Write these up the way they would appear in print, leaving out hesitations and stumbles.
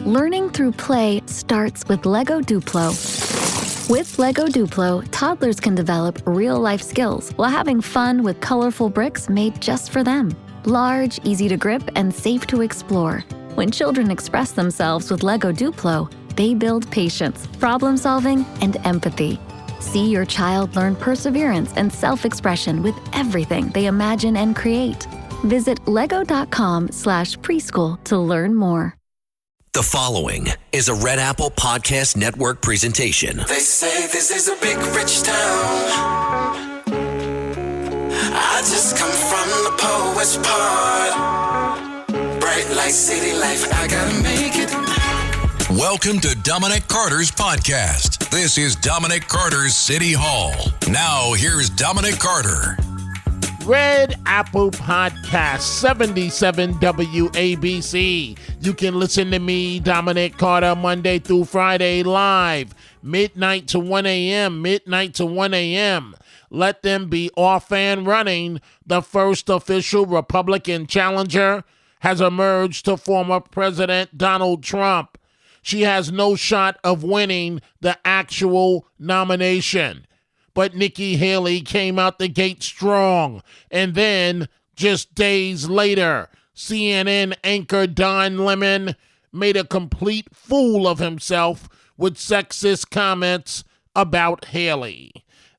Learning through play starts with Lego Duplo. With Lego Duplo, toddlers can develop real-life skills while having fun with colorful bricks made just for them. Large, easy to grip, and safe to explore. When children express themselves with Lego Duplo, they build patience, problem-solving, and empathy. See your child learn perseverance and self-expression with everything they imagine and create. Visit lego.com/preschool to learn more. The following is a Red Apple Podcast Network presentation. They say this is a big rich town. I just come from the poet's part. Bright light, city life, I gotta make it. Welcome to Dominic Carter's podcast. This is Dominic Carter City Hall. Now here's Dominic Carter. Red Apple Podcast 77 WABC. You can listen to me, Dominic Carter, Monday through Friday live, midnight to 1 a.m., Let them be off and running. The first official Republican challenger has emerged to former President Donald Trump. She has no shot of winning the actual nomination. But Nikki Haley came out the gate strong. And then, just days later, CNN anchor Don Lemon made a complete fool of himself with sexist comments about Haley.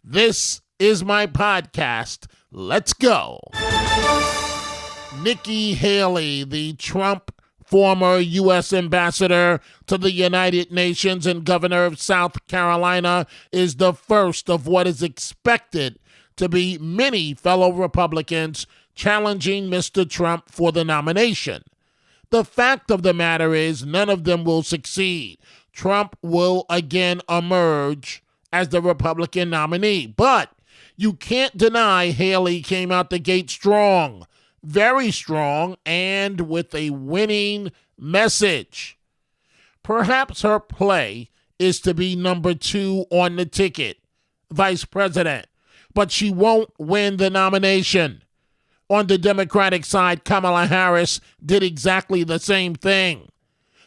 This is my podcast. Let's go. Nikki Haley, the Trump former U.S. ambassador to the United Nations and governor of South Carolina, is the first of what is expected to be many fellow Republicans challenging Mr. Trump for the nomination. The fact of the matter is none of them will succeed. Trump will again emerge as the Republican nominee. But you can't deny Haley came out the gate strong. Very strong and with a winning message. Perhaps her play is to be number 2 on the ticket, vice president, but she won't win the nomination. On the Democratic side, Kamala Harris did exactly the same thing.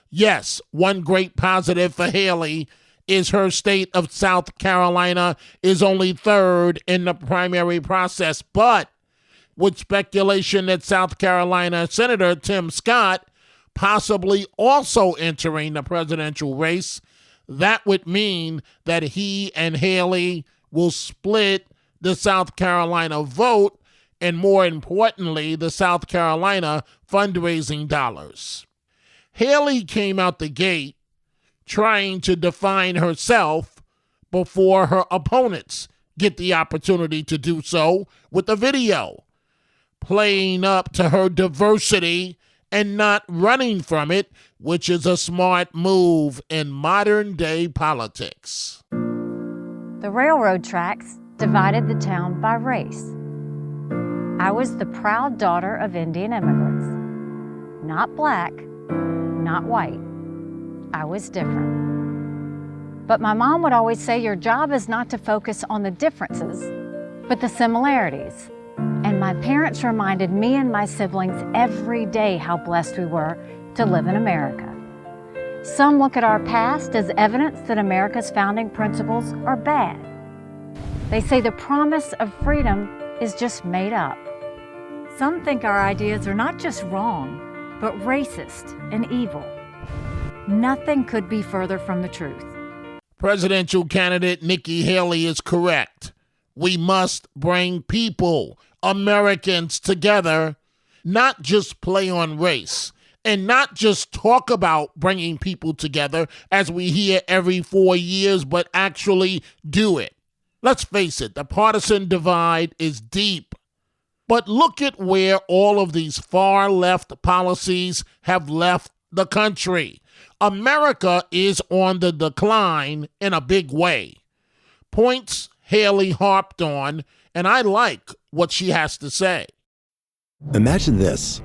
Yes, one great positive for Haley is her state of South Carolina is only 3rd in the primary process, but with speculation that South Carolina Senator Tim Scott possibly also entering the presidential race, that would mean that he and Haley will split the South Carolina vote and, more importantly, the South Carolina fundraising dollars. Haley came out the gate trying to define herself before her opponents get the opportunity to do so with a video, playing up to her diversity and not running from it, which is a smart move in modern-day politics. The railroad tracks divided the town by race. I was the proud daughter of Indian immigrants. Not black, not white. I was different. But my mom would always say, your job is not to focus on the differences, but the similarities. And my parents reminded me and my siblings every day how blessed we were to live in America. Some look at our past as evidence that America's founding principles are bad. They say the promise of freedom is just made up. Some think our ideas are not just wrong, but racist and evil. Nothing could be further from the truth. Presidential candidate Nikki Haley is correct. We must bring people, Americans, together, not just play on race, and not just talk about bringing people together as we hear every 4 years, but actually do it. Let's face it, the partisan divide is deep. But look at where all of these far-left policies have left the country. America is on the decline in a big way. Points Haley harped on, and I like what she has to say. Imagine this.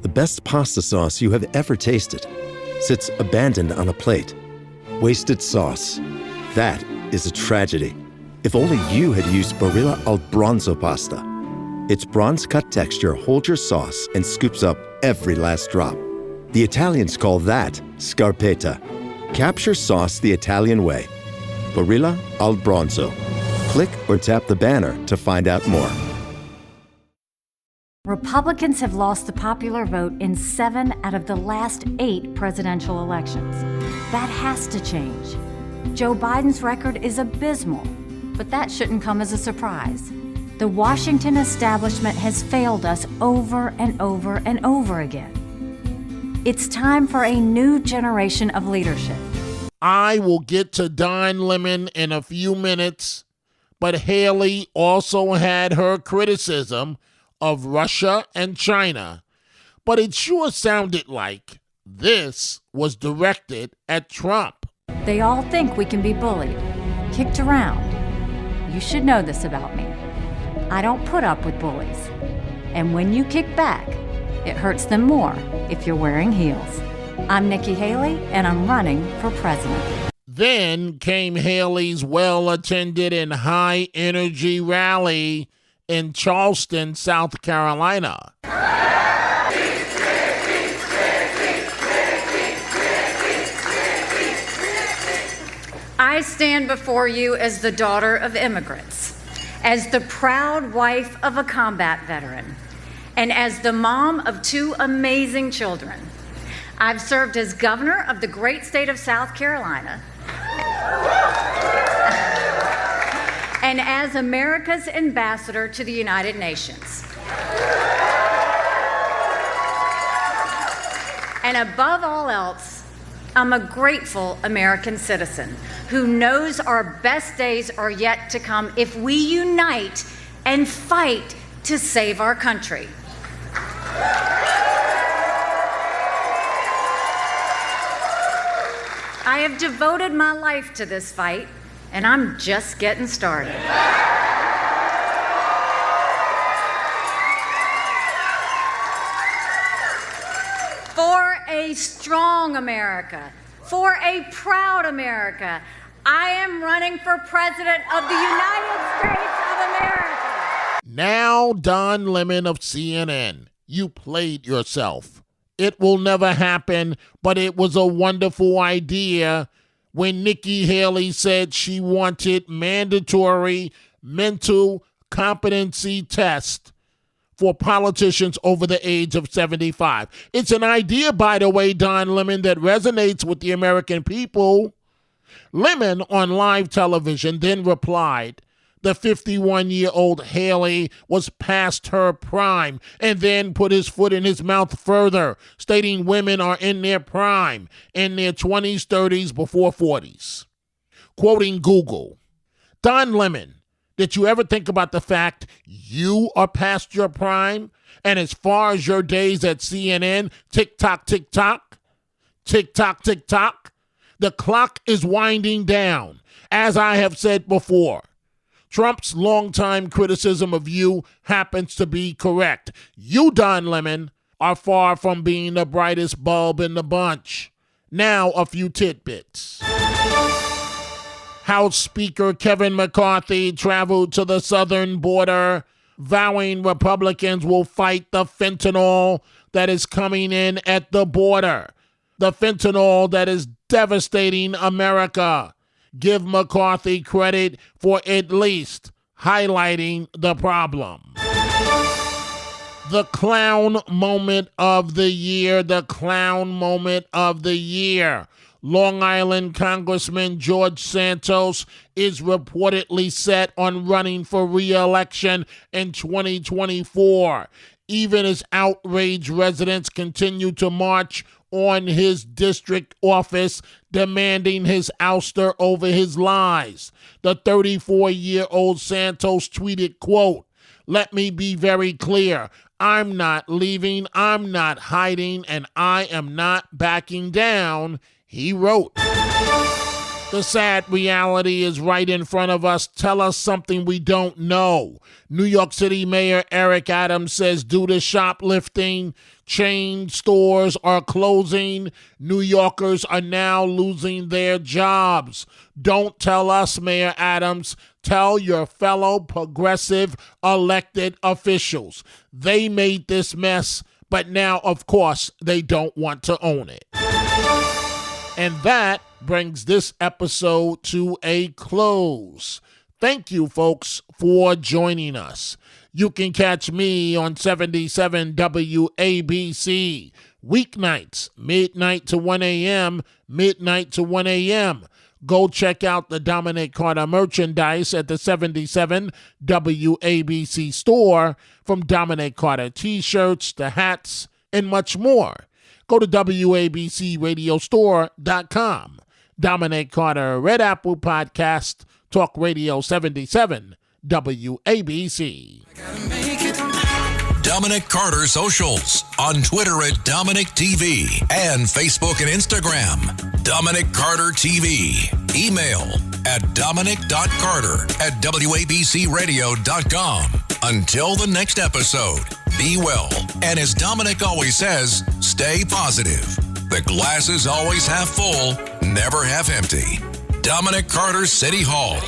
The best pasta sauce you have ever tasted sits abandoned on a plate. Wasted sauce. That is a tragedy. If only you had used Barilla al Bronzo pasta. Its bronze-cut texture holds your sauce and scoops up every last drop. The Italians call that scarpetta. Capture sauce the Italian way. Barilla al Bronzo. Click or tap the banner to find out more. Republicans have lost the popular vote in 7 out of the last 8 presidential elections. That has to change. Joe Biden's record is abysmal, but that shouldn't come as a surprise. The Washington establishment has failed us over and over and over again. It's time for a new generation of leadership. I will get to Don Lemon in a few minutes, but Haley also had her criticism of Russia and China, but it sure sounded like this was directed at Trump. They all think we can be bullied, kicked around. You should know this about me. I don't put up with bullies. And when you kick back, it hurts them more if you're wearing heels. I'm Nikki Haley, and I'm running for president. Then came Haley's well-attended and high-energy rally in Charleston, South Carolina. I stand before you as the daughter of immigrants, as the proud wife of a combat veteran, and as the mom of 2 amazing children. I've served as governor of the great state of South Carolina and as America's ambassador to the United Nations. And above all else, I'm a grateful American citizen who knows our best days are yet to come if we unite and fight to save our country. I have devoted my life to this fight, and I'm just getting started. For a strong America, for a proud America, I am running for president of the United States of America. Now, Don Lemon of CNN, you played yourself. It will never happen, but it was a wonderful idea when Nikki Haley said she wanted mandatory mental competency tests for politicians over the age of 75. It's an idea, by the way, Don Lemon, that resonates with the American people. Lemon on live television then replied, the 51-year-old Haley was past her prime, and then put his foot in his mouth further, stating women are in their prime, in their 20s, 30s, before 40s. Quoting Google, Don Lemon, did you ever think about the fact you are past your prime? And as far as your days at CNN, tick-tock, tick-tock, tick-tock, tick-tock, the clock is winding down, as I have said before. Trump's longtime criticism of you happens to be correct. You, Don Lemon, are far from being the brightest bulb in the bunch. Now, a few tidbits. House Speaker Kevin McCarthy traveled to the southern border, vowing Republicans will fight the fentanyl that is coming in at the border. The fentanyl that is devastating America. Give McCarthy credit for at least highlighting the problem. The clown moment of the year, the clown moment of the year. Long Island Congressman George Santos is reportedly set on running for re-election in 2024. Even as outraged residents continue to march on his district office, demanding his ouster over his lies. The 34-year-old Santos tweeted, quote, "Let me be very clear. I'm not leaving, I'm not hiding, and I am not backing down," he wrote. The sad reality is right in front of us. Tell us something we don't know. New York City Mayor Eric Adams says due to shoplifting, chain stores are closing. New Yorkers are now losing their jobs. Don't tell us, Mayor Adams. Tell your fellow progressive elected officials. They made this mess, but now, of course, they don't want to own it. And that brings this episode to a close. Thank you, folks, for joining us. You can catch me on 77 WABC, weeknights, midnight to 1 a.m., midnight to 1 a.m. Go check out the Dominic Carter merchandise at the 77 WABC store, from Dominic Carter t-shirts to hats and much more. Go to WABCRadiostore.com. Dominic Carter, Red Apple Podcast, Talk Radio 77, WABC. Dominic Carter Socials on Twitter at Dominic TV and Facebook and Instagram. Dominic Carter TV. Email at dominic.carter@wabcradio.com. Until the next episode, be well. And as Dominic always says, stay positive. The glass is always half full, never half empty. Dominic Carter City Hall.